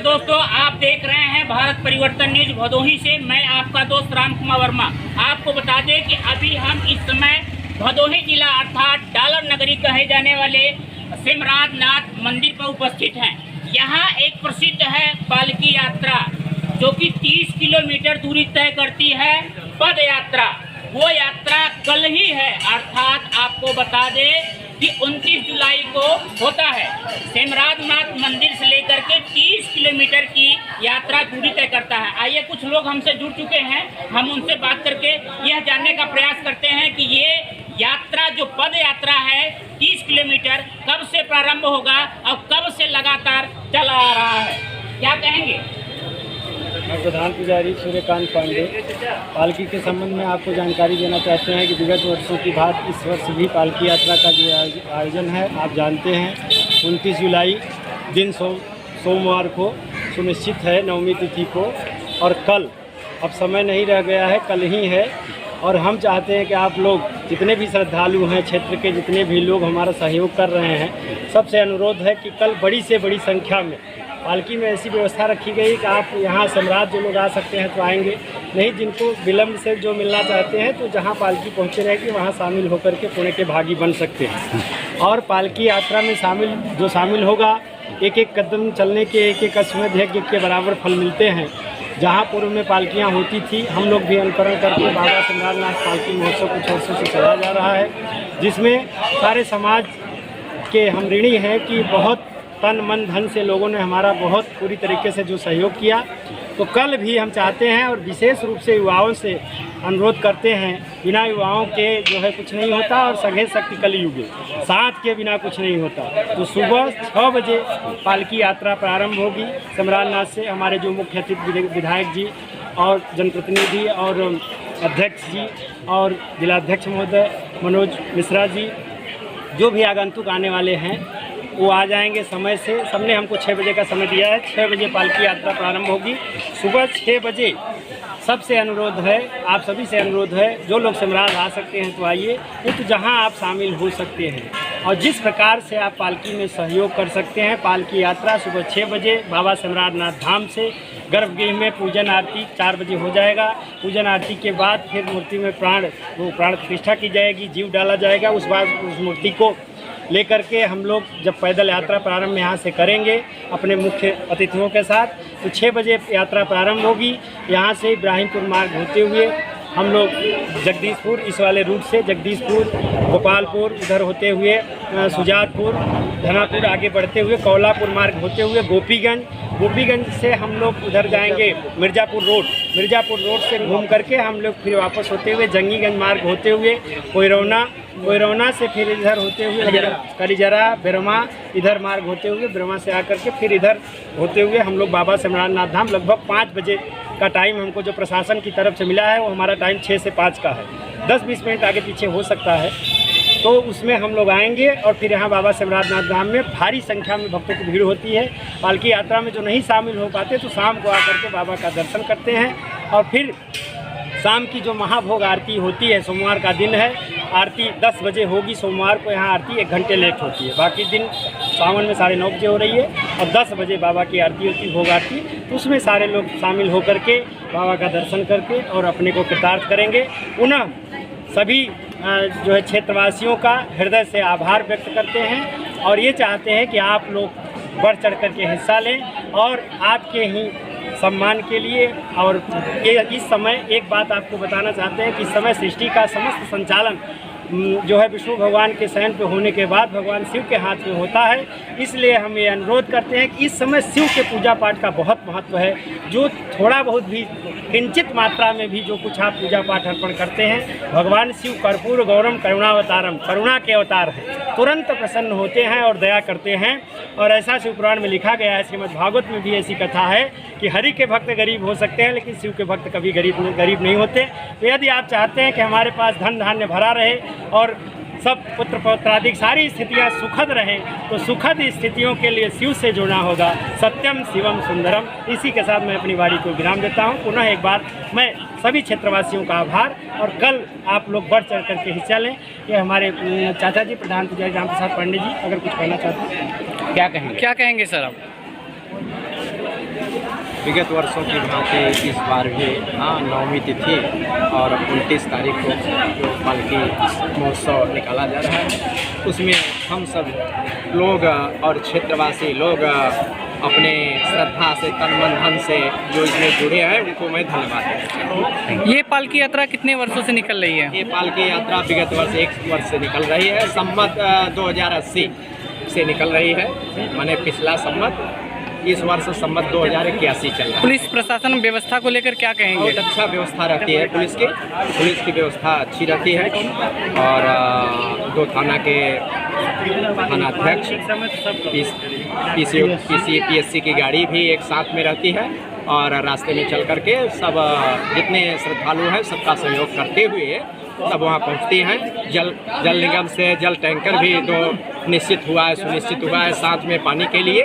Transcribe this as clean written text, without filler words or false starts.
नमस्कार दोस्तों, आप देख रहे हैं भारत परिवर्तन न्यूज भदोही से। मैं आपका दोस्त राम कुमार वर्मा। आपको बता दें कि अभी हम इस समय भदोही जिला अर्थात डालर नगरी कहे जाने वाले सिमराज नाथ मंदिर पर उपस्थित हैं। यहाँ एक प्रसिद्ध है पालकी यात्रा, जो कि 30 किलोमीटर दूरी तय करती है। पद यात्रा, वो यात्रा कल ही है, अर्थात आपको बता दें कि 29 जुलाई को होता है। सिमराज नाथ मंदिर से लेकर के 30 किलोमीटर की यात्रा दूरी तय करता है। आइए, कुछ लोग हमसे जुड़ चुके हैं, हम उनसे बात करके यह जानने का प्रयास करते हैं कि ये यात्रा जो पद यात्रा है 30 किलोमीटर कब से प्रारंभ होगा और कब से लगातार चला आ रहा है। क्या कहेंगे? मैं प्रधान पुजारी सूर्यकांत पांडे पालकी के संबंध में आपको जानकारी देना चाहते हैं कि विगत वर्षों की बात इस वर्ष भी पालकी यात्रा का जो आयोजन है, आप जानते हैं 29 जुलाई दिन सोमवार को सुनिश्चित है, नवमी तिथि को, और कल, अब समय नहीं रह गया है, कल ही है। और हम चाहते हैं कि आप लोग जितने भी श्रद्धालु हैं, क्षेत्र के जितने भी लोग हमारा सहयोग कर रहे हैं, सबसे अनुरोध है कि कल बड़ी से बड़ी संख्या में पालकी में ऐसी व्यवस्था रखी गई कि आप यहाँ सम्राट जो लोग आ सकते हैं तो आएंगे, नहीं जिनको विलम्ब से जो मिलना चाहते हैं तो जहाँ पालकी पहुँचे रहेगी वहाँ शामिल होकर के पुण्य के भागी बन सकते हैं। और पालकी यात्रा में शामिल होगा, एक एक कदम चलने के एक एक अश्वमेध यज्ञ के बराबर फल मिलते हैं। जहाँ पूर्व में पालकियाँ होती थी, हम लोग भी अनुकरण करके बाबा सिमराज नाथ पालकी महोत्सव कुछ वर्षों से चलाया जा रहा है, जिसमें सारे समाज के हम ऋणी हैं कि बहुत तन मन धन से लोगों ने हमारा बहुत पूरी तरीके से जो सहयोग किया। तो कल भी हम चाहते हैं और विशेष रूप से युवाओं से अनुरोध करते हैं, बिना युवाओं के जो है कुछ नहीं होता, और संघे शक्ति कलयुगे, साथ के बिना कुछ नहीं होता। तो सुबह 6 बजे पालकी यात्रा प्रारंभ होगी सिमराज नाथ से। हमारे जो मुख्य अतिथि विधायक जी और जनप्रतिनिधि और अध्यक्ष जी और जिलाध्यक्ष महोदय मनोज मिश्रा जी, जो भी आगंतुक आने वाले हैं वो आ जाएंगे समय से। सबने हमको 6 बजे का समय दिया है, 6 बजे पालकी यात्रा प्रारंभ होगी। सुबह 6 बजे सबसे अनुरोध है, आप सभी से अनुरोध है, जो लोग सिमराज आ सकते हैं तो आइए, नहीं तो जहां आप शामिल हो सकते हैं। और जिस प्रकार से आप पालकी में सहयोग कर सकते हैं, पालकी यात्रा सुबह 6 बजे बाबा सिमराज नाथ धाम से गर्भगृह में पूजन आरती 4 बजे हो जाएगा। पूजन आरती के बाद फिर मूर्ति में प्राण प्रतिष्ठा की जाएगी, जीव डाला जाएगा। उस बाद उस मूर्ति को लेकर के हम लोग जब पैदल यात्रा प्रारंभ यहाँ से करेंगे अपने मुख्य अतिथियों के साथ, तो 6 बजे यात्रा प्रारंभ होगी। यहाँ से इब्राहिमपुर मार्ग होते हुए हम लोग जगदीशपुर, इस वाले रूट से जगदीशपुर, गोपालपुर, इधर होते हुए सुजातपुर, धनापुर, आगे बढ़ते हुए कौलापुर मार्ग होते हुए गोपीगंज से हम लोग उधर जाएंगे मिर्ज़ापुर रोड से घूम करके हम लोग फिर वापस होते हुए जंगीगंज मार्ग होते हुए कोयरौना से फिर इधर होते हुए कलिजरा, बिरमा, इधर मार्ग होते हुए बिरमा से आकर के फिर इधर होते हुए हम लोग बाबा सिमराज नाथ धाम। लगभग 5 बजे का टाइम हमको जो प्रशासन की तरफ से मिला है, वो हमारा टाइम 6 से 5 का है। 10-20 मिनट आगे पीछे हो सकता है, तो उसमें हम लोग आएंगे। और फिर यहाँ बाबा सिमराज नाथ धाम में भारी संख्या में भक्तों की भीड़ होती है। पालकी यात्रा में जो नहीं शामिल हो पाते तो शाम को आकर के बाबा का दर्शन करते हैं। और फिर शाम की जो महाभोग आरती होती है, सोमवार का दिन है, आरती 10 बजे होगी। सोमवार को यहाँ आरती 1 घंटे लेट होती है, बाकी दिन सावन में 9:30 बजे हो रही है, और 10 बजे बाबा की आरती होती है, भोग आरती। तो उसमें सारे लोग शामिल होकर के बाबा का दर्शन करके और अपने को कृतार्थ करेंगे। पुनः सभी जो है क्षेत्रवासियों का हृदय से आभार व्यक्त करते हैं और ये चाहते हैं कि आप लोग बढ़ चढ़ कर के हिस्सा लें और आपके ही सम्मान के लिए। और ये इस समय एक बात आपको बताना चाहते हैं कि इस समय सृष्टि का समस्त संचालन जो है विष्णु भगवान के शयन पे होने के बाद भगवान शिव के हाथ में होता है। इसलिए हम ये अनुरोध करते हैं कि इस समय शिव के पूजा पाठ का बहुत महत्व है। जो थोड़ा बहुत भी किंचित मात्रा में भी जो कुछ आप पूजा पाठ अर्पण करते हैं, भगवान शिव कर्पूर गौरम करुणावतारम, करुणा के अवतार हैं, तुरंत प्रसन्न होते हैं और दया करते हैं। और ऐसा शिव पुराण में लिखा गया है, श्रीमद् भागवत में भी ऐसी कथा है कि हरि के भक्त गरीब हो सकते हैं लेकिन शिव के भक्त कभी गरीब नहीं होते। तो यदि आप चाहते हैं कि हमारे पास धन धान्य भरा रहे और सब पुत्र पौत्रादिक सारी स्थितियां सुखद रहें, तो सुखद स्थितियों के लिए शिव से जुड़ना होगा। सत्यम शिवम सुंदरम। इसी के साथ मैं अपनी वाणी को विराम देता हूं। पुनः एक बार मैं सभी क्षेत्रवासियों का आभार, और कल आप लोग बढ़ चढ़ करके हिस्सा लें। ये हमारे चाचा जी प्रधान पुजारी राम प्रसाद पांडे जी अगर कुछ कहना चाहते हैं, क्या कहेंगे? क्या कहेंगे सर आप? विगत वर्षों की भांति इस बार भी नवमी तिथि और 29 तारीख को जो पालकी महोत्सव निकाला जा रहा है, उसमें हम सब लोग और क्षेत्रवासी लोग अपने श्रद्धा से, तन मन धन से जो इसमें जुड़े हैं, उनको मैं धन्यवाद देना चाहता हूँ। ये पालकी यात्रा कितने वर्षों से निकल रही है? ये पालकी यात्रा विगत वर्ष 1 वर्ष से निकल रही है। संमत 2080 से निकल रही है, माने पिछला संमत। इस वर्ष संमत 2081 चल रहा है। पुलिस प्रशासन व्यवस्था को लेकर क्या कहेंगे? बहुत अच्छा व्यवस्था रहती है पुलिस की व्यवस्था अच्छी रहती है। और 2 थाना के थानाध्यक्ष, PSC की गाड़ी भी एक साथ में रहती है और रास्ते में चल करके सब जितने श्रद्धालु हैं सबका सहयोग करते हुए सब वहाँ पहुँचती हैं। जल निगम से जल टैंकर भी 2 सुनिश्चित हुआ है साथ में पानी के लिए।